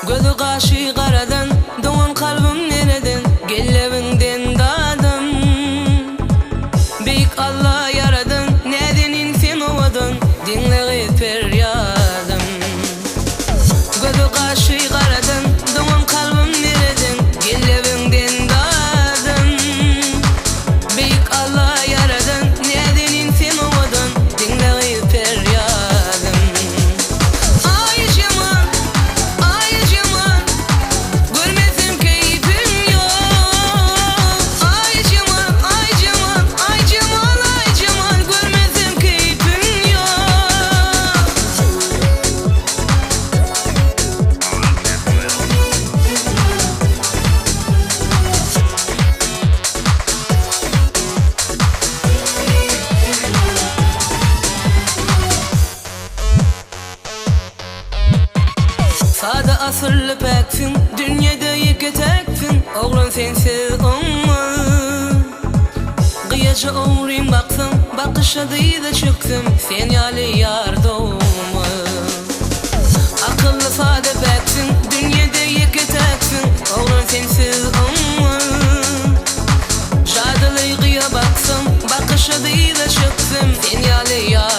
Gözü kaşı karadan, doğan kalbim nereden? Gellevinden dadım. Büyük Allah yaradan, neden insan ovadan? Dinle feryadım. Gözü kaşı karadan, doğan kalbim nereden? Gellevinden dadım. Büyük Allah yaradan, neden insan ovadan? Dinle feryadım. Ay Cemal, ay Cemal, görmezim keyfim yok. Ay Cemal, ay Cemal, ay Cemal, ay Cemal, görmezim keyfim yok. Sada asırlı peksin, dünyada yıketeksin. Oğlan sensiz olmaz. Kıyaca uğrayım baksam, bakışa da çıksın. Sen yali yar doğma. Akıllı sade peksin, dünyada yıketeksin. Oğlan sensiz olmaz. Jadalı kıya baksam, bakışa da çıksın. Sen yali yar